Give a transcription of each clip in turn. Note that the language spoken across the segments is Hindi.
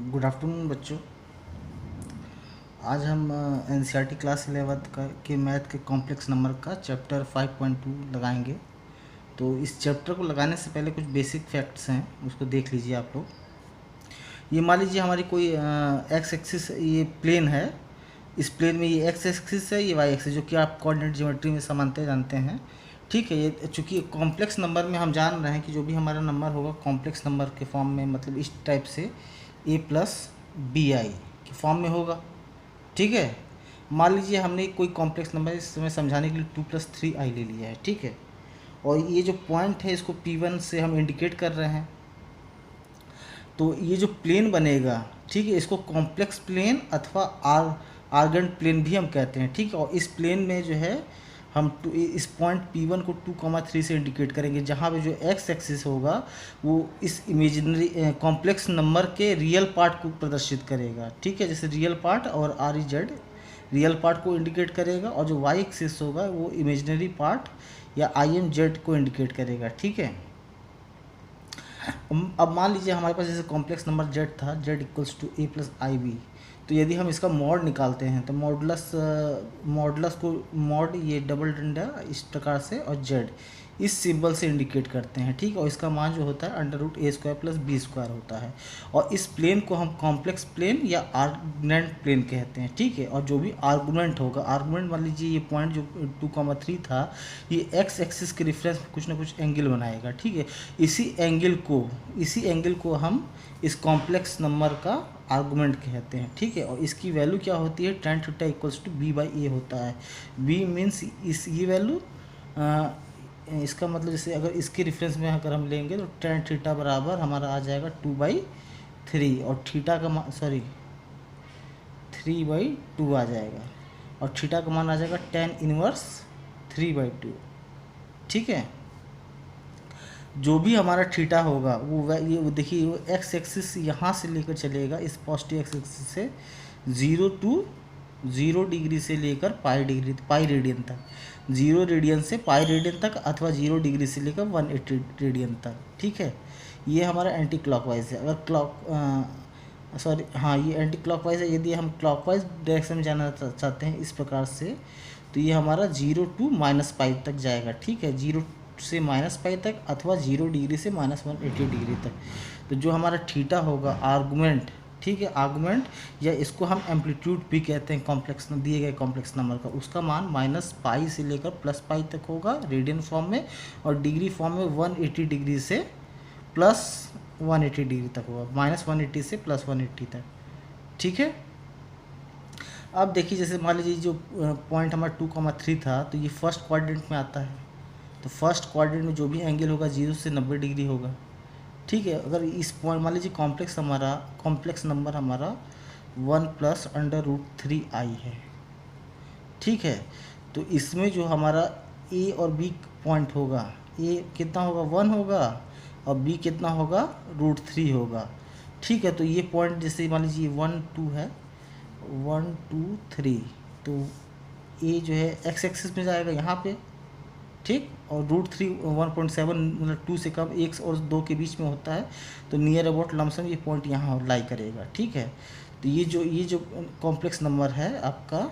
गुड आफ्टरनून बच्चों। आज हम एनसीईआरटी क्लास 11th का के मैथ के कॉम्प्लेक्स नंबर का चैप्टर 5.2 लगाएंगे। तो इस चैप्टर को लगाने से पहले कुछ बेसिक फैक्ट्स हैं, उसको देख लीजिए आप लोग। ये मान लीजिए हमारी कोई एक्स एक्सिस ये प्लेन है। इस प्लेन में ये एक्स एक्सिस है, ये वाई एक्सिस, जो कि आप कोऑर्डिनेट ज्योमेट्री में समानता जानते हैं। ठीक है, ये चूँकि कॉम्प्लेक्स नंबर में हम जान रहे हैं कि जो भी हमारा नंबर होगा कॉम्प्लेक्स नंबर के फॉर्म में, मतलब इस टाइप से a प्लस बी आई के फॉर्म में होगा। ठीक है, मान लीजिए हमने कोई कॉम्प्लेक्स नंबर इस समय समझाने के लिए 2+3i ले लिया है। ठीक है, और ये जो पॉइंट है इसको P1 से हम इंडिकेट कर रहे हैं। तो ये जो प्लेन बनेगा, ठीक है, इसको कॉम्प्लेक्स प्लेन अथवा आर्गेंट प्लेन भी हम कहते हैं। ठीक है, और इस प्लेन में जो है हम इस पॉइंट P1 को 2,3 से इंडिकेट करेंगे, जहाँ पे जो एक्स एक्सिस होगा वो इस इमेजिनरी कॉम्प्लेक्स नंबर के रियल पार्ट को प्रदर्शित करेगा। ठीक है, जैसे रियल पार्ट और REZ रियल पार्ट को इंडिकेट करेगा, और जो वाई एक्सिस होगा वो इमेजिनरी पार्ट या IMZ को इंडिकेट करेगा। ठीक है, अब मान लीजिए हमारे पास जैसे कॉम्प्लेक्स नंबर z था, z equals to a plus I b. तो यदि हम इसका मॉड निकालते हैं तो मॉडुलस को मॉड ये डबल डंडा इस प्रकार से और z इस सिंबल से इंडिकेट करते हैं। ठीक है, और इसका मान जो होता है √a² प्लस b² होता है। और इस प्लेन को हम कॉम्प्लेक्स प्लेन या आर्गुमेंट प्लेन कहते हैं। ठीक है, और जो भी आर्गुमेंट होगा, आर्गुमेंट मान लीजिए ये पॉइंट जो 2,3 था, ये एक्स एक्सिस के रेफरेंस में कुछ ना कुछ एंगल बनाएगा। ठीक है, इसी एंगल को हम इस कॉम्प्लेक्स नंबर का आर्गुमेंट कहते हैं। ठीक है, और इसकी वैल्यू क्या होती है, tan theta equals to b/a होता है। b मीन्स ये वैल्यू, इसका मतलब जैसे अगर इसके रेफरेंस में अगर हम लेंगे तो tan थीटा बराबर हमारा आ जाएगा 2/3, और थीटा का मान 3/2 आ जाएगा, और थीटा का मान आ जाएगा tan इनवर्स 3/2। ठीक है, जो भी हमारा थीटा होगा वो देखिए, वो एक्स एक्सिस यहाँ से लेकर चलेगा, इस पॉजिटिव एक्स एक्सिस से 0 डिग्री से लेकर पाई रेडियन तक, 0 रेडियन से पाई रेडियन तक, अथवा 0 डिग्री से लेकर 180 रेडियन तक। ठीक है, ये हमारा एंटी क्लॉकवाइज है। ये एंटी क्लॉकवाइज है। यदि हम क्लॉकवाइज डायरेक्शन में जाना चाहते हैं इस प्रकार से, तो ये हमारा 0 टू -π तक जाएगा। ठीक है, 0 से -π तक, अथवा 0 डिग्री से -180 डिग्री तक। तो जो हमारा थीटा होगा आर्गुमेंट, ठीक है, आर्गुमेंट या इसको हम एम्पलीट्यूड भी कहते हैं, कॉम्प्लेक्स दिए गए कॉम्प्लेक्स नंबर का, उसका मान -π से लेकर +π तक होगा रेडियन फॉर्म में, और डिग्री फॉर्म में 180 डिग्री से +180 डिग्री तक होगा, -180 से +180 तक। ठीक है, अब देखिए जैसे मान लीजिए जो पॉइंट हमारा 2,3 था, तो ये फर्स्ट क्वाड्रेंट में आता है। तो फर्स्ट क्वाड्रेंट में जो भी एंगल होगा 0 से 90 डिग्री होगा। ठीक है, अगर इस पॉइंट मान लीजिए कॉम्प्लेक्स नंबर हमारा 1 + √3i है। ठीक है, तो इसमें जो हमारा a और b पॉइंट होगा, a कितना होगा 1 होगा, और b कितना होगा √3 होगा। ठीक है, तो ये पॉइंट जैसे मान लीजिए 1 2 है, 1 2 3, तो a जो है एक्स एक्सिस में जाएगा यहाँ पे। ठीक, और √3 1.7 मतलब 2 से कम, 1 और 2 के बीच में होता है, तो नियर अबाउट लमसम ये पॉइंट यहाँ लाई करेगा। ठीक है, तो ये जो कॉम्प्लेक्स नंबर है आपका,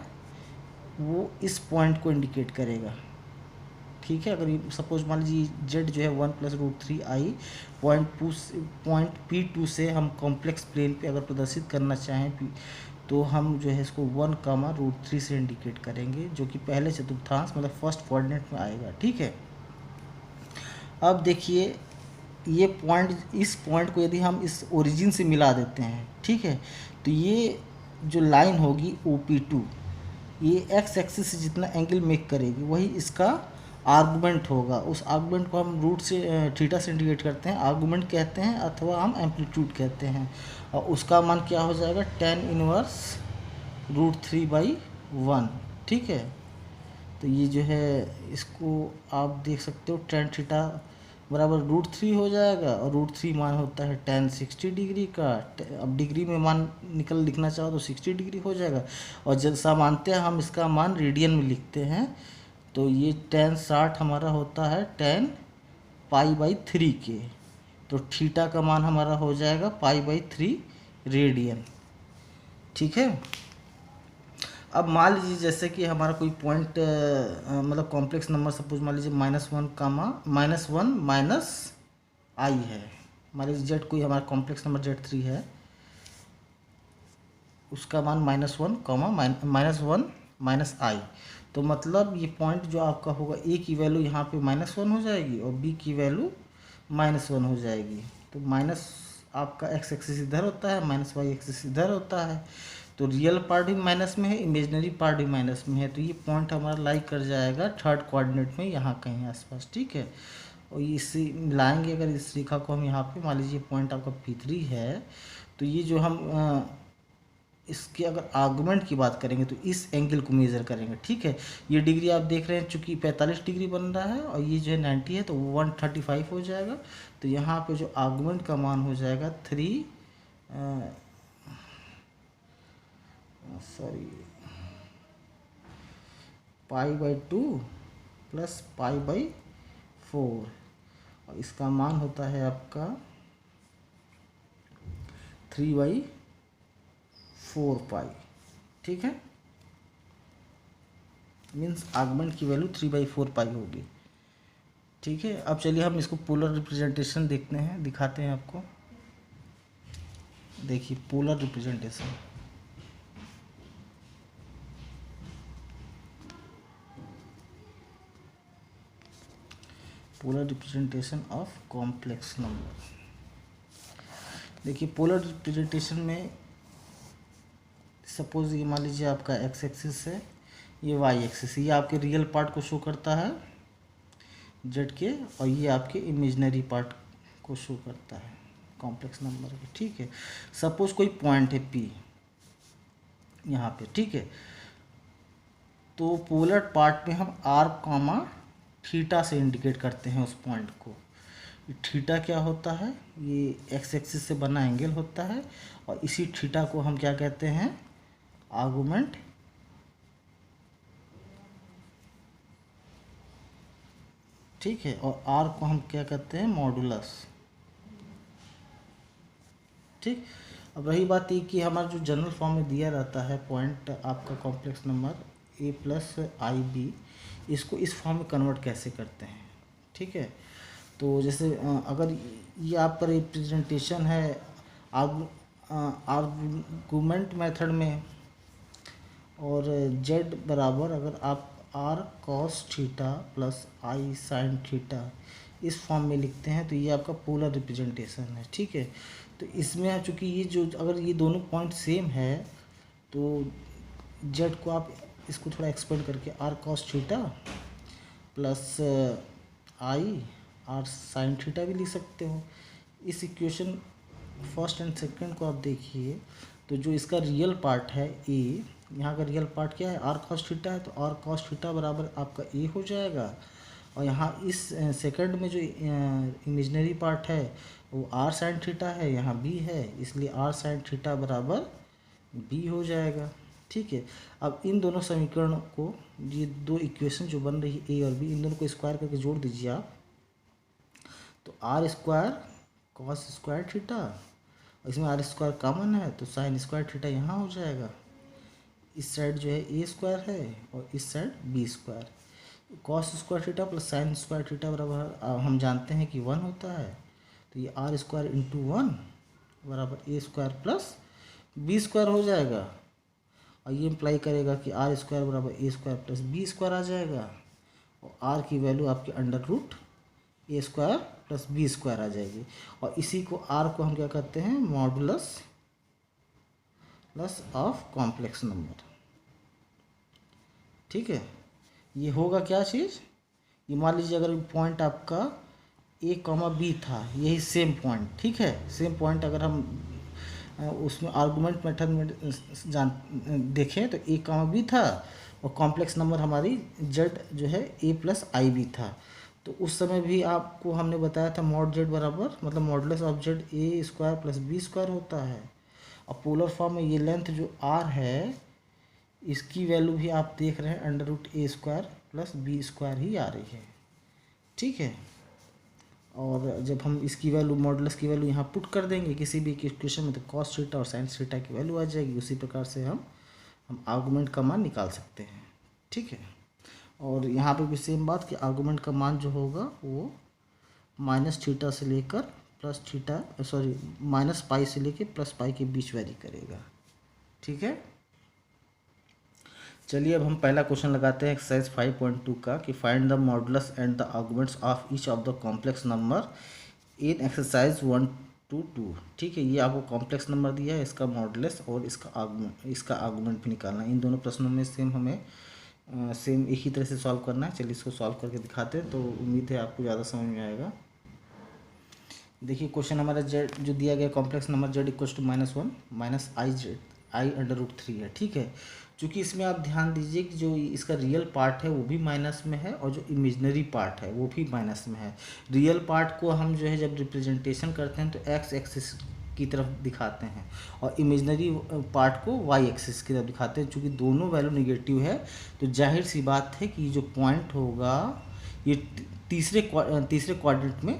वो इस पॉइंट को इंडिकेट करेगा। ठीक है, अगर ये सपोज मान लीजिए z जो है 1 + √3i पॉइंट P2 से हम कॉम्प्लेक्स प्लेन पे अगर प्रदर्शित करना चाहें, तो हम जो है इसको 1, √3 से इंडिकेट करेंगे, जो कि पहले चतुर्थांश मतलब फर्स्ट कोऑर्डिनेट में आएगा। ठीक है, अब देखिए ये पॉइंट, इस पॉइंट को यदि हम इस ओरिजिन से मिला देते हैं, ठीक है, तो ये जो लाइन होगी OP2, ये एक्स एक्सिस से जितना एंगल मेक करेगी वही इसका आर्गुमेंट होगा। उस आर्गुमेंट को हम रूट से थीटा से इंडिकेट करते हैं, आर्गुमेंट कहते हैं, अथवा हम एम्पलीट्यूड कहते हैं, और उसका मान क्या हो जाएगा tan इनवर्स √3/1। ठीक है, तो ये जो है इसको आप देख सकते हो, tan थीटा बराबर √3 हो जाएगा, और √3 मान होता है tan 60 डिग्री का। अब डिग्री में मान लिखना चाहो तो 60 डिग्री हो जाएगा, और जैसा मानते हैं हम इसका मान रेडियन में लिखते हैं, तो ये tan 60 हमारा होता है tan π/3 के। तो थीटा का मान हमारा हो जाएगा π/3 रेडियन। ठीक है। अब मान लीजिए जैसे कि हमारा कोई पॉइंट मतलब कॉम्प्लेक्स नंबर सपोज मान लीजिए -1 कामा -1 माइनस आई है। मान लीजिए जेड कोई हमारा कॉम्प्लेक्स नंबर Z3 है, उसका मान -1 कामा -1 माइनस आई। तो मतलब ये पॉइंट जो आपका होगा, ए की वैल्यू यहाँ पे -1 हो जाएगी और बी की वैल्यू -1 हो जाएगी। तो माइनस आपका एक्स एक्सिस इधर होता है, माइनस वाई एक्सिस इधर होता है। तो रियल पार्ट भी माइनस में है, इमेजनरी पार्ट भी माइनस में है। तो ये पॉइंट हमारा लाई कर जाएगा थर्ड कोऑर्डिनेट में, यहाँ कहीं आसपास। ठीक है। और इसी मिलाएंगे अगर इस रेखा को हम यहाँ पे, मान लीजिए पॉइंट आपका P3 है, तो ये जो हम इसके अगर आर्गुमेंट की बात करेंगे तो इस एंगल को मेज़र करेंगे। ठीक है। ये डिग्री आप देख रहे हैं चूँकि 45 डिग्री बन रहा है और ये जो है 90 है, तो 135 हो जाएगा। तो यहाँ पे जो आर्गुमेंट का मान हो जाएगा 3 π/2 प्लस π/4 और इसका मान होता है आपका 3/4π। ठीक है। मीन्स आर्गुमेंट की वैल्यू 3/4π होगी। ठीक है। अब चलिए हम इसको पोलर रिप्रेजेंटेशन देखते हैं, दिखाते हैं आपको। देखिए polar representation, polar representation of complex number. देखिए पोलर रिप्रेजेंटेशन में सपोज ये मान लीजिए आपका एक्स एक्सिस है, ये वाई एक्सिस, ये आपके रियल पार्ट को शो करता है जेड के, और ये आपके इमेजिनरी पार्ट को शो करता है कॉम्प्लेक्स नंबर के। ठीक है। सपोज कोई पॉइंट है पी यहाँ पे। ठीक है। तो पोलर पार्ट में हम आर कामा थीटा से इंडिकेट करते हैं उस पॉइंट को। थीटा क्या होता है, ये एक्स एक्सिस से बना एंगल होता है, और इसी थीटा को हम क्या कहते हैं, आर्गुमेंट। ठीक है। और आर को हम क्या कहते हैं, मॉडुलस। ठीक। अब रही बात ये कि हमारा जो जनरल फॉर्म में दिया रहता है पॉइंट आपका कॉम्प्लेक्स नंबर a+ib, इसको इस फॉर्म में कन्वर्ट कैसे करते हैं। ठीक है। तो जैसे अगर ये आपका रिप्रेजेंटेशन है आर्गुमेंट मेथड में, और z बराबर अगर आप r cos theta plus i sin theta इस फॉर्म में लिखते हैं, तो ये आपका पोलर रिप्रेजेंटेशन है। ठीक है। तो इसमें चूँकि ये जो अगर ये दोनों पॉइंट सेम है, तो z को आप इसको थोड़ा एक्सपेंड करके r cos theta plus i r sin theta भी लिख सकते हो। इस इक्वेशन फर्स्ट एंड सेकंड को आप देखिए, तो जो इसका रियल पार्ट है a, यहाँ का रियल पार्ट क्या है, r cos थीटा है, तो r cos थीटा बराबर आपका a हो जाएगा। और यहाँ इस सेकंड में जो इमेजिनरी पार्ट है वो r sin थीटा है, यहाँ b है, इसलिए r sin थीटा बराबर b हो जाएगा। ठीक है। अब इन दोनों समीकरणों को, ये दो इक्वेशन जो बन रही है a और b, इन दोनों को स्क्वायर करके जोड़ दीजिए आप, तो r square cos square theta, इसमें r स्क्वायर कॉमन है तो sin स्क्वायर थीटा यहाँ हो जाएगा। इस साइड जो है a स्क्वायर है और इस side b square. cos square theta plus sin square theta बराबर हम जानते हैं कि 1 होता है, तो ये r स्क्वायर इंटू 1 बराबर a square plus b square हो जाएगा। और ये इम्प्लाई करेगा कि r स्क्वायर बराबर a square plus b square आ जाएगा, और r की वैल्यू आपके under root a square plus b square आ जाएगी। और इसी को r को हम क्या कहते हैं, modulus plus of complex number. ठीक है। ये होगा क्या चीज़, ये मान लीजिए अगर पॉइंट आपका a, b था, यही सेम पॉइंट। ठीक है। सेम पॉइंट अगर हम उसमें आर्गुमेंट मेथड में देखें तो a, b था, और कॉम्प्लेक्स नंबर हमारी z जो है a+ib था। तो उस समय भी आपको हमने बताया था मॉड z बराबर मतलब modulus of z a square plus b square होता है। और पोलर फॉर्म में ये लेंथ जो r है, इसकी वैल्यू भी आप देख रहे हैं under root a square plus b square ही आ रही है। ठीक है। और जब हम इसकी वैल्यू मॉडुलस की वैल्यू यहाँ पुट कर देंगे किसी भी इक्वेशन में, तो कॉस थीटा और साइन थीटा की वैल्यू आ जाएगी। उसी प्रकार से हम आर्गुमेंट का मान निकाल सकते हैं, ठीक है। और यहाँ पे भी सेम बात कि आर्गुमेंट का मान जो होगा वो माइनस थीटा से लेकर प्लस थीटा माइनस पाई से लेकर प्लस पाई के बीच वेरी करेगा, ठीक है। चलिए अब हम पहला क्वेश्चन लगाते हैं एक्सरसाइज 5.2 का कि find the modulus and the arguments of each of the complex number in exercise 1 to 2, ठीक है। ये आपको कॉम्प्लेक्स नंबर दिया है, इसका मॉडुलस और इसका आर्गुमेंट भी निकालना है। इन दोनों प्रश्नों में हमें सेम एक ही तरह से सॉल्व करना है। चलिए इसको सॉल्व करके दिखाते हैं, तो उम्मीद है आपको ज़्यादा समझ में आएगा। देखिए क्वेश्चन हमारा जेड जो दिया गया complex number Z equal to -1 minus I under root 3 है, ठीक है। चूँकि इसमें आप ध्यान दीजिए कि जो इसका रियल पार्ट है वो भी माइनस में है और जो इमेजनरी पार्ट है वो भी माइनस में है। रियल पार्ट को हम जो है जब रिप्रेजेंटेशन करते हैं तो एक्स एक्सिस की तरफ दिखाते हैं और इमेजनरी पार्ट को वाई एक्सिस की तरफ दिखाते हैं। चूँकि दोनों वैल्यू निगेटिव है तो जाहिर सी बात है कि जो पॉइंट होगा ये तीसरे क्वाड्रेंट में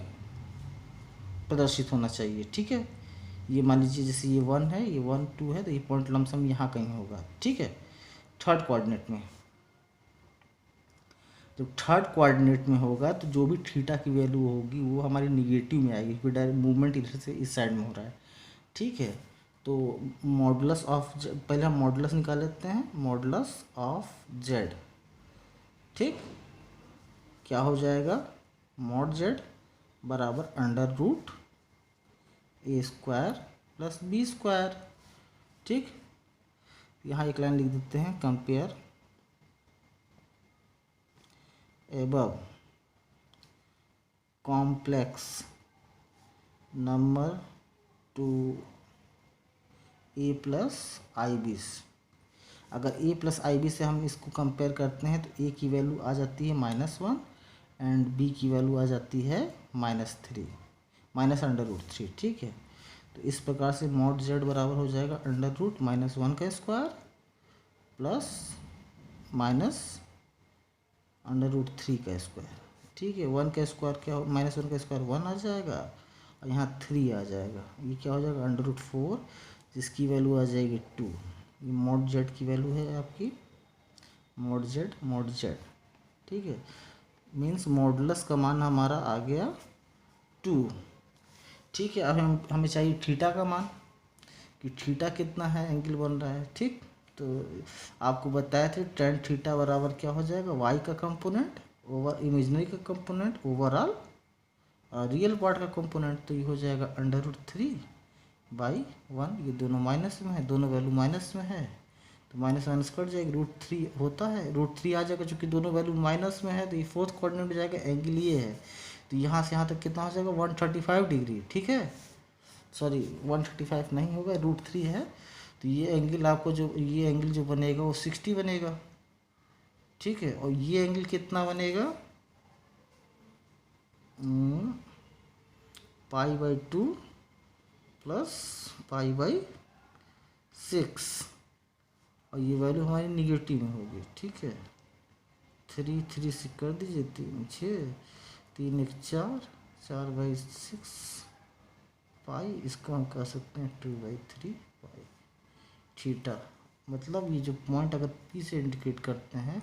प्रदर्शित होना चाहिए, ठीक है। ये मान लीजिए जैसे ये 1 है, ये 1 2 है, तो ये पॉइंट लमसम यहाँ कहीं होगा, ठीक है, थर्ड कोऑर्डिनेट में। जब थर्ड कोऑर्डिनेट में होगा तो जो भी थीटा की वैल्यू होगी वो हमारी निगेटिव में आएगी, क्योंकि डायरेक्ट मूवमेंट इधर से इस साइड में हो रहा है, ठीक है। तो मॉडुलस ऑफ पहले हम मॉडुलस निकाल लेते हैं, मॉडुलस ऑफ जेड, ठीक, क्या हो जाएगा, मॉड जेड बराबर under root A square plus B square, ठीक। यहाँ एक लाइन लिख देते हैं, compare above complex number to A plus I B. अगर ए प्लस आई बी से हम इसको कंपेयर करते हैं तो ए की वैल्यू आ जाती है -1 एंड बी की वैल्यू आ जाती है -3 माइनस अंडर रूट 3, ठीक है। तो इस प्रकार से मॉड जेड बराबर हो जाएगा अंडर रूट -1 का square plus minus under root 3 का स्क्वायर, ठीक है। 1 का स्क्वायर क्या हो, -1 का स्क्वायर 1 आ जाएगा और यहाँ 3 आ जाएगा, ये क्या हो जाएगा अंडर रूट 4 जिसकी वैल्यू आ जाएगी 2। ये मॉड जेड की वैल्यू है आपकी, मॉड जेड, ठीक है। मीन्स मॉडुलस का मान हमारा आ गया 2, ठीक है। अब हमें चाहिए थीटा का मान कि थीटा कितना है, एंगल बन रहा है, ठीक। तो आपको बताया था tan थीटा बराबर क्या हो जाएगा, y का कंपोनेंट ओवर इमेजनरी का कंपोनेंट ओवरऑल रियल पार्ट का कंपोनेंट, तो ये हो जाएगा अंडर रूट 3/1। ये दोनों माइनस में है, दोनों वैल्यू माइनस में है तो माइनस माइनस कट जाएगी, √3 होता है, √3 आ जाएगा। चूँकि दोनों वैल्यू माइनस में है तो ये फोर्थ कोऑर्डिनेट हो जाएगा, एंगल ये है तो यहाँ से यहाँ तक कितना हो जाएगा 135 डिग्री, ठीक है। सॉरी 135 नहीं होगा, √3 है तो ये एंगल आपको ये एंगल जो बनेगा वो 60 बनेगा, ठीक है। और ये एंगल कितना बनेगा π/2 प्लस π/6 और ये वैल्यू हमारी निगेटिव में होगी, ठीक है। 3 से कर दीजिए, 3 6 3 1 4 4/6 पाई, इसको हम कह सकते हैं 2/3 पाई थीटा। मतलब ये जो पॉइंट अगर पी से इंडिकेट करते हैं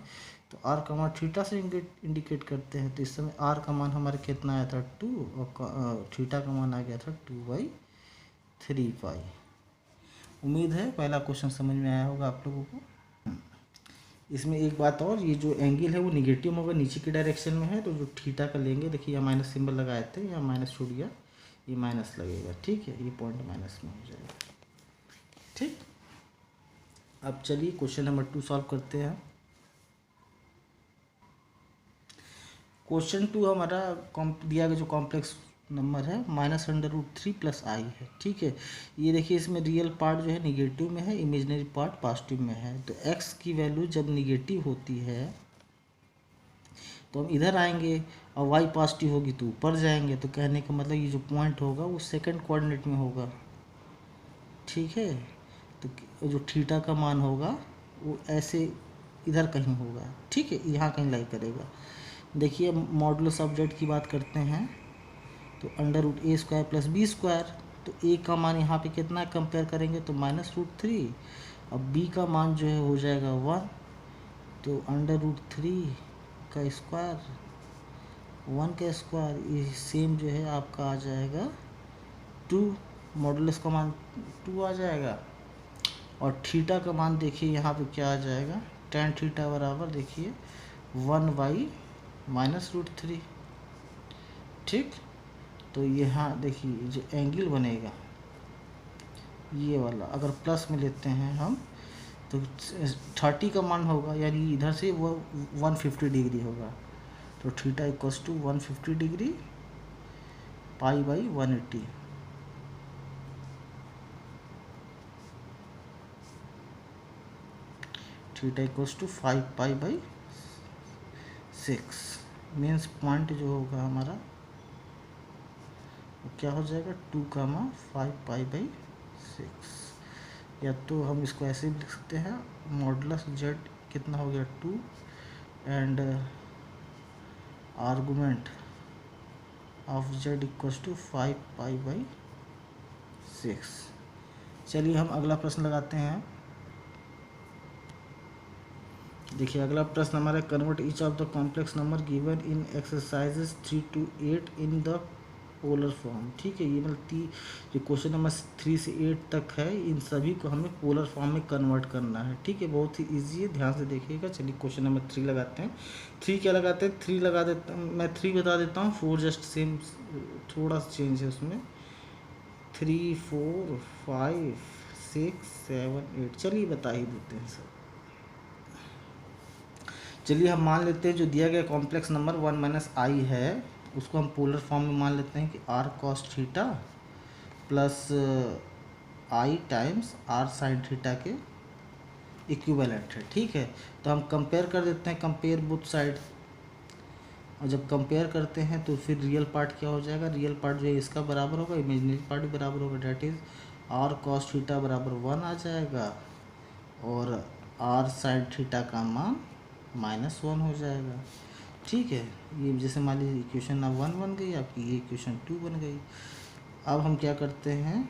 तो आर का मान थीटा से इंडिकेट करते हैं, तो इस समय आर का मान हमारे कितना आया था 2 और थीटा का मान आ गया था 2/3 पाई। उम्मीद है पहला क्वेश्चन समझ में आया होगा आप लोगों को। इसमें एक बात और, ये जो एंगल है वो निगेटिव होगा, नीचे की डायरेक्शन में है, तो जो थीटा का लेंगे, देखिए यहाँ माइनस सिंबल लगाए थे, यहाँ माइनस छूट गया, ये माइनस लगेगा, ठीक है। ये पॉइंट माइनस में हो जाएगा, ठीक। अब चलिए क्वेश्चन नंबर 2 सॉल्व करते हैं। क्वेश्चन 2 हमारा दिया गया जो कॉम्प्लेक्स नंबर है -√3 + i है, ठीक है। ये देखिए इसमें रियल पार्ट जो है निगेटिव में है, इमेजिनरी पार्ट पॉजिटिव में है। तो x की वैल्यू जब निगेटिव होती है तो हम इधर आएंगे और y पॉजिटिव होगी तो ऊपर जाएंगे। तो कहने का मतलब ये जो पॉइंट होगा वो सेकंड कोऑर्डिनेट में होगा, ठीक है। तो जो थीटा का मान होगा वो ऐसे इधर कहीं होगा, ठीक है, यहाँ कहीं लाई करेगा। देखिए मॉडुलस ऑफ जेड की बात करते हैं तो under root A square plus B square, तो ए का मान यहाँ पे कितना कंपेयर करेंगे तो -√3। अब बी का मान जो है हो जाएगा 1, तो अंडर रूट 3 का स्क्वायर 1 का स्क्वायर ये सेम जो है आपका आ जाएगा 2, मॉडुलस का मान 2 आ जाएगा। और थीटा का मान देखिए यहाँ पे क्या आ जाएगा, tan थीटा बराबर देखिए 1/-√3। ठीक, तो यहाँ देखिए जो एंगल बनेगा ये वाला, अगर प्लस में लेते हैं हम तो 30 का मान होगा, यानी इधर से वो 150 डिग्री होगा। तो theta equals to 150 degree π/180। Theta equals to 5π/6 means point जो होगा हमारा वो क्या हो जाएगा 2,5π/6। या तो हम इसको ऐसे भी लिख सकते हैं, मॉडुलस जेड कितना हो गया 2 and argument of Z equals to 5π/6। चलिए हम अगला प्रश्न लगाते हैं। देखिए अगला प्रश्न हमारा, convert each of the complex number given in exercises 3 to 8 in the polar form. ठीक है, ये मतलब जो क्वेश्चन नंबर 3 से 8 तक है, इन सभी को हमें पोलर फॉर्म में कन्वर्ट करना है। ठीक है, बहुत ही इजी है, ध्यान से देखिएगा। चलिए क्वेश्चन नंबर 3 लगाते हैं। 3 क्या लगाते हैं, 3 लगा देता हूँ मैं, 3 बता देता हूँ, 4 जस्ट सेम, थोड़ा सा चेंज है उसमें। 3 4 5 6 7 8, चलिए बता ही देते हैं सर। चलिए हम मान लेते हैं जो दिया गया कॉम्प्लेक्स नंबर 1 - i है, उसको हम पोलर फॉर्म में मान लेते हैं कि r cos theta plus i times r sin theta के इक्विवेलेंट है। ठीक है, तो हम कंपेयर कर देते हैं, कंपेयर बोथ साइड। और जब कंपेयर करते हैं तो फिर रियल पार्ट क्या हो जाएगा, रियल पार्ट जो है इसका बराबर होगा, इमेजिनरी पार्ट भी बराबर होगा, that is r cos theta बराबर 1 आ जाएगा और r sin थीटा का मान -1 हो जाएगा। ठीक है, ये जैसे मान लीजिए इक्वेशन अब 1 बन गई आपकी, ये इक्वेशन 2 बन गई। अब हम क्या करते हैं,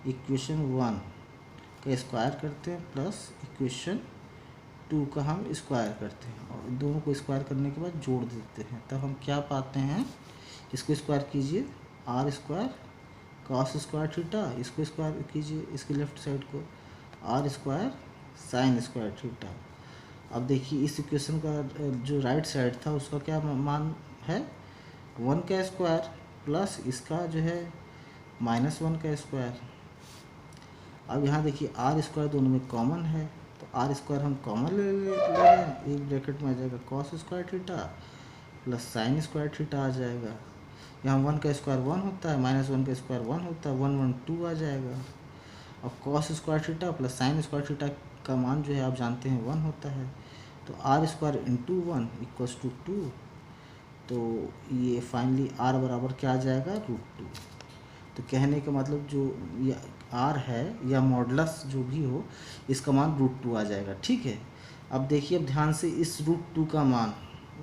इक्वेशन 1 का स्क्वायर करते हैं प्लस इक्वेशन 2 का हम स्क्वायर करते हैं, और दोनों को स्क्वायर करने के बाद जोड़ देते हैं। तब हम क्या पाते हैं, इसको स्क्वायर कीजिए r square cos square theta, इसको स्क्वायर कीजिए इसके लेफ्ट साइड को r square sin square theta. अब देखिए इस इक्वेशन का जो राइट साइड था उसका क्या मान है, 1 का स्क्वायर प्लस इसका जो है -1 का स्क्वायर। अब यहाँ देखिए r स्क्वायर दोनों में कॉमन है, तो r स्क्वायर हम कॉमन ले रहे हैं, एक ब्रैकेट में आ जाएगा cos square theta plus sin square theta आ जाएगा। यहाँ 1 का स्क्वायर 1 होता है, -1 का स्क्वायर 1 होता है, 1 1 2 आ जाएगा। अब cos square theta plus sin square theta का मान जो है आप जानते हैं 1 होता है, तो r square into 1 equals to 2। तो ये फाइनली r बराबर क्या आ जाएगा, √2। तो कहने का मतलब जो ये r है या मॉडुलस जो भी हो, इसका मान √2 आ जाएगा। ठीक है, अब देखिए, अब ध्यान से इस √2 का मान,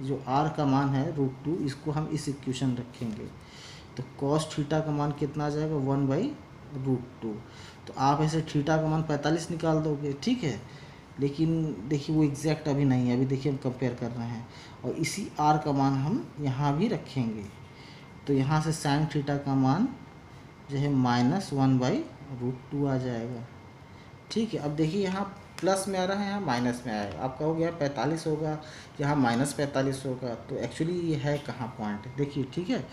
जो r का मान है √2, इसको हम इस इक्वेशन रखेंगे, तो cos थीटा का मान कितना आ जाएगा 1/√2। तो आप ऐसे थीटा का मान 45 निकाल दोगे। ठीक है, लेकिन देखिए वो एग्जैक्ट अभी नहीं है, अभी देखिए हम कंपेयर कर रहे हैं, और इसी r का मान हम यहाँ भी रखेंगे। तो यहाँ से sin थीटा का मान जो है -1/√2 आ जाएगा। ठीक है, अब देखिए यहाँ प्लस में आ रहा है, यहाँ माइनस में आएगा, आपका हो गया 45 होगा, यहाँ -45 होगा, तो एक्चुअली ये है कहाँ पॉइंट, देखिए। ठीक है,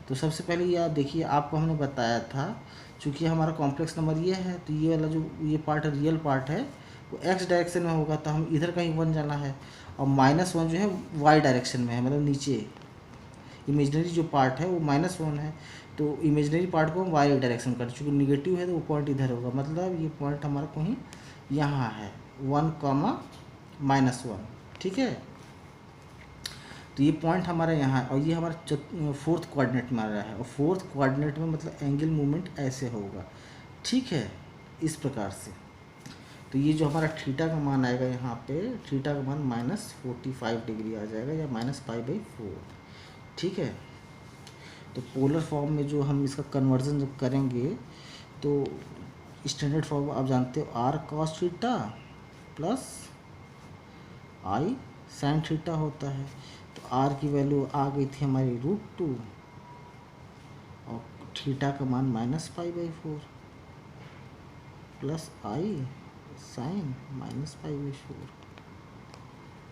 तो सबसे पहले ये आप देखिए, आपको हमने बताया था चूँकि हमारा कॉम्प्लेक्स नंबर ये है, तो ये वाला जो ये पार्ट रियल पार्ट है वो x डायरेक्शन में होगा, तो हम इधर कहीं 1 जाना है, और -1 जो है y डायरेक्शन में है, मतलब नीचे इमेजनरी जो पार्ट है वो -1 है, तो इमेजनरी पार्ट को हम y डायरेक्शन कर, चूँकि निगेटिव है तो वो पॉइंट इधर होगा, मतलब ये पॉइंट हमारा कहीं यहाँ है 1, -1। ठीक है, तो ये पॉइंट हमारा यहाँ है, और ये हमारा 4th कोऑर्डिनेट में आ रहा है, और 4th कोऑर्डिनेट में मतलब एंगल मूवमेंट ऐसे होगा। ठीक है, इस प्रकार से। तो ये जो हमारा थीटा का मान आएगा, यहाँ पे थीटा का मान -45 डिग्री आ जाएगा, या -π/4। ठीक है, तो पोलर फॉर्म में जो हम इसका कन्वर्जन जब करेंगे तो स्टैंडर्ड फॉर्म आप जानते हो r cos theta plus i sine theta होता है। तो आर की वैल्यू आ गई थी हमारी √2 और थीटा का मान -π/4 प्लस आई साइन -π/4।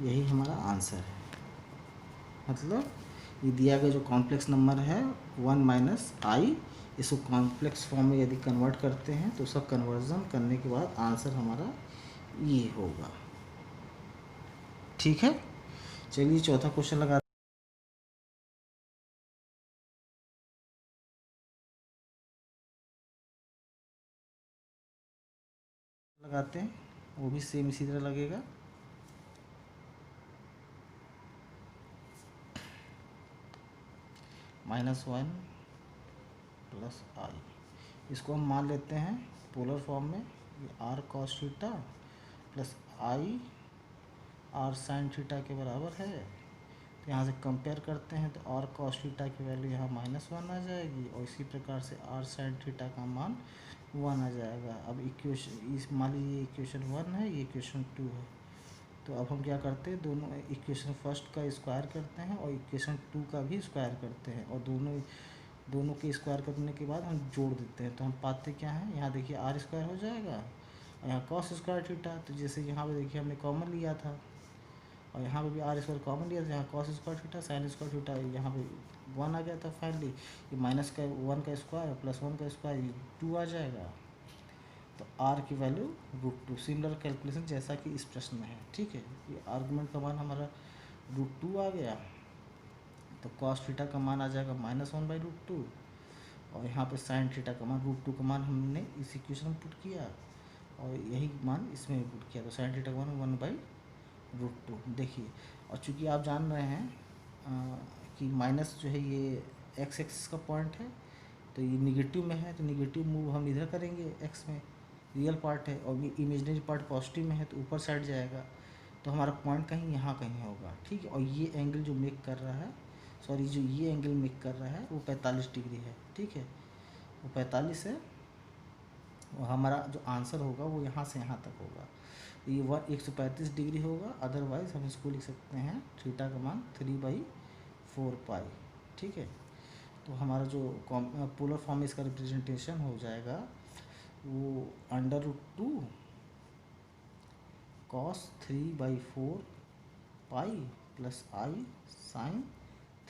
यही हमारा आंसर है। मतलब ये दिया गया जो कॉम्प्लेक्स नंबर है 1 - इसको कॉम्प्लेक्स फॉर्म में यदि कन्वर्ट करते हैं तो उसका कन्वर्जन करने के बाद आंसर हमारा ये होगा। ठीक है, चलिए चौथा क्वेश्चन लगाते हैं, वो भी सेम इसी तरह लगेगा। -1 प्लस आई, इसको हम मान लेते हैं पोलर फॉर्म में ये r cos theta plus i r sine theta के बराबर है। तो यहाँ से कंपेयर करते हैं तो आर कॉस थीटा की वैल्यू यहाँ -1 आ जाएगी और इसी प्रकार से आर साइन थीटा का मान 1 आ जाएगा। अब इक्वेशन इस मान लीजिए इक्वेशन 1 है, ये इक्वेशन 2 है। तो अब हम क्या करते हैं, दोनों इक्वेशन फर्स्ट का स्क्वायर करते हैं और इक्वेशन 2 का भी स्क्वायर करते हैं और दोनों के स्क्वायर करने के बाद हम जोड़ देते हैं। तो हम पाते क्या है, यहाँ देखिए आर स्क्वायर हो जाएगा और यहाँ कॉस स्क्वायर थीटा। तो जैसे यहाँ पे देखिए हमने कॉमन लिया था और यहाँ पे भी आर स्क्वायर कॉमन लिया था, यहाँ cos square theta sine square theta, यहाँ पे 1 आ गया था फाइनली। ये -1 का स्क्वायर प्लस 1 का स्क्वायर, ये 2 आ जाएगा। तो आर की वैल्यू √2, सिमिलर कैलकुलेशन जैसा कि इस प्रश्न में है। ठीक है, ये आर्गुमेंट का मान हमारा √2 आ गया। तो कॉस थीटा का मान आ जाएगा -1/√2 और यहाँ पे साइन थीटा का मान √2 का मान हमने इस इक्वेशन में पुट किया और यही मान इसमें भी पुट किया। तो साइन थीटा का मान 1/√2। देखिए, और चूंकि आप जान रहे हैं कि माइनस जो है ये एक्स एक्सिस का पॉइंट है, तो ये निगेटिव में है तो निगेटिव मूव हम इधर करेंगे, एक्स में रियल पार्ट है और ये इमेजिनरी पार्ट पॉजिटिव में है तो ऊपर साइड जाएगा। तो हमारा पॉइंट कहीं यहाँ कहीं होगा। ठीक है, और ये एंगल जो मेक कर रहा है, सॉरी जो ये एंगल मेक कर रहा है वो 45 डिग्री है। ठीक है, वो 45 है और हमारा जो आंसर होगा वो यहाँ से यहाँ तक होगा। तो ये 135 डिग्री होगा। अदरवाइज हम इसको लिख सकते हैं थीटा का मान 3/4 ठीक है, तो हमारा जो पोलर फॉर्म में इसका रिप्रेजेंटेशन हो जाएगा वो √2 cos 3/4 प्लस आई साइन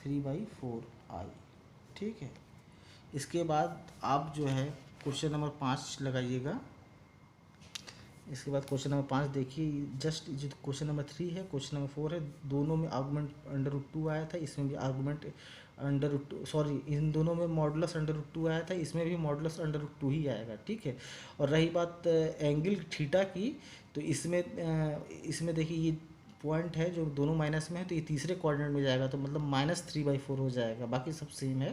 3/4। ठीक है, इसके बाद आप जो है क्वेश्चन नंबर 5 लगाइएगा। इसके बाद क्वेश्चन नंबर 5 देखिए, जस्ट जो क्वेश्चन नंबर 3 है, क्वेश्चन नंबर 4 है, दोनों में आर्गुमेंट √2 आया था, इसमें भी आर्गुमेंट सॉरी इन दोनों में मॉडुलस √2 आया था, इसमें भी मॉडुलस √2 ही आएगा। ठीक है, और रही बात एंगल थीटा की, तो इसमें देखिए ये पॉइंट है जो दोनों माइनस में है तो ये तीसरे क्वाड्रेंट में जाएगा, तो मतलब -3/4 हो जाएगा। बाकी सब सेम है,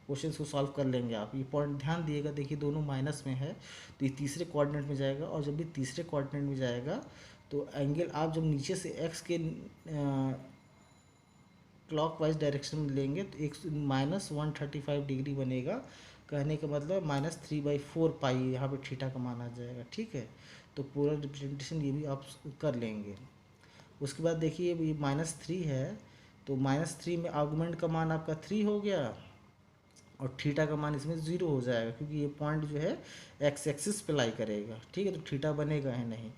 क्वेश्चन को सॉल्व कर लेंगे आप। ये पॉइंट ध्यान दिएगा, देखिए दोनों माइनस में है तो ये तीसरे क्वाड्रेंट में जाएगा और जब भी तीसरे क्वाड्रेंट में जाएगा तो एंगल आप जब नीचे से एक्स के क्लॉकवाइज डायरेक्शन में लेंगे तो एक -135 डिग्री बनेगा। कहने का मतलब -3/4 यहाँ पे थीटा का मान आ जाएगा। ठीक है, तो पूरा रिप्रेजेंटेशन ये भी आप कर लेंगे। उसके बाद देखिए ये -3 है तो -3 में आर्गुमेंट का मान आपका 3 हो गया और थीटा का मान इसमें 0 हो जाएगा क्योंकि ये पॉइंट जो है एक्स एक्सिस पे लाई करेगा। ठीक है, तो थीटा बनेगा है नहीं।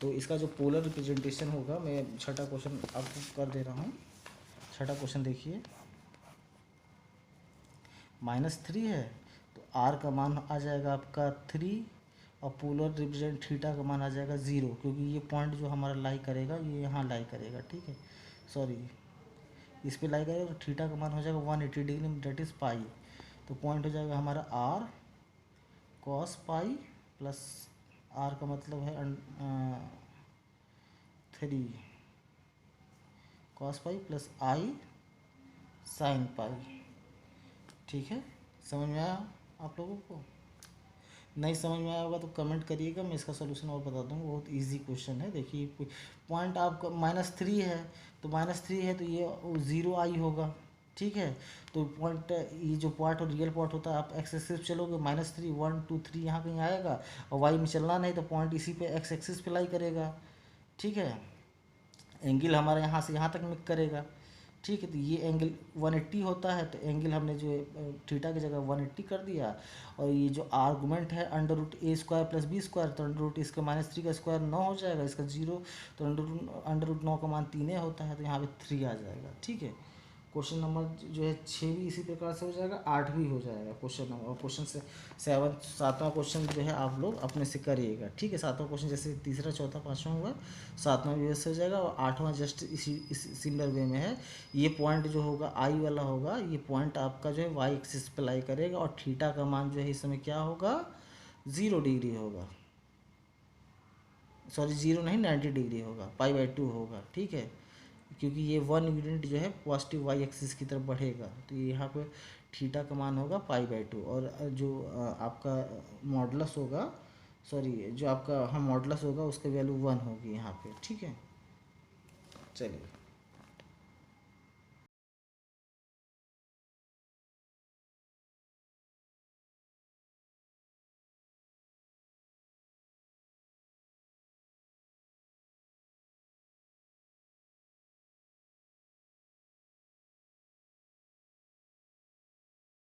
तो इसका जो पोलर रिप्रेजेंटेशन होगा, मैं छठा क्वेश्चन आपको कर दे रहा हूँ। छठा क्वेश्चन देखिए, -3 है तो आर का मान आ जाएगा आपका 3 और पोलर रिप्रेजेंट थीटा का मान आ जाएगा 0 क्योंकि ये पॉइंट जो हमारा लाई करेगा ये यहाँ लाई करेगा। ठीक है, सॉरी इस पे लाई करेगा तो थीटा का मान हो जाएगा 180 डिग्री, डेट इज़ पाई। तो पॉइंट हो जाएगा हमारा r cos pi plus r का मतलब है 3 cos pi plus i sine pi. ठीक है, समझ में आया आप लोगों को? नहीं समझ में आया होगा तो कमेंट करिएगा, मैं इसका सोल्यूशन और बता दूँगा। बहुत इजी क्वेश्चन है। देखिए पॉइंट आपका -3 है तो -3 है तो ये 0 आई होगा। ठीक है। तो पॉइंट, ये जो पॉइंट और रियल पॉइंट होता है, आप एक्स एक्सिस पे चलोगे -3 1 2 3 यहाँ कहीं आएगा, और वाई में चलना नहीं तो पॉइंट इसी पे एक्स एक्सिस पे लाई करेगा। ठीक है। एंगल हमारा यहाँ से यहाँ तक मिक करेगा। ठीक है। तो ये एंगल 180 होता है, तो एंगल हमने जो है थीटा की जगह 180 कर दिया। और ये जो आर्गूमेंट है √a² + b², तो √ इसका -3 का स्क्वायर 9 हो जाएगा, इसका 0, तो √9 का मान 3 होता है, तो यहाँ पे 3 आ जाएगा। ठीक है। क्वेश्चन नंबर जो है 6 भी इसी प्रकार से हो जाएगा, 8 भी हो जाएगा क्वेश्चन नंबर। और क्वेश्चन से 7वां क्वेश्चन जो है आप लोग अपने से करिएगा। ठीक है। 7वां क्वेश्चन जैसे तीसरा चौथा पाँचवां हुआ, 7वां भी वैसे हो जाएगा। और 8वां जस्ट इसी सिमिलर वे में है। ये पॉइंट जो होगा आई वाला होगा, ये पॉइंट आपका जो है वाई एक्सिस पे लाई करेगा, और थीटा का मान जो है इस समय क्या होगा, 0 डिग्री होगा। सॉरी 0 नहीं, 90 डिग्री होगा, π/2 होगा। ठीक है। क्योंकि ये 1 यूनिट जो है पॉजिटिव वाई एक्सिस की तरफ बढ़ेगा, तो ये यहाँ पे थीटा का मान होगा π/2। और जो आपका मॉडुलस होगा, सॉरी जो आपका मॉडुलस होगा उसका वैल्यू 1 होगी यहाँ पे। ठीक है। चलिए।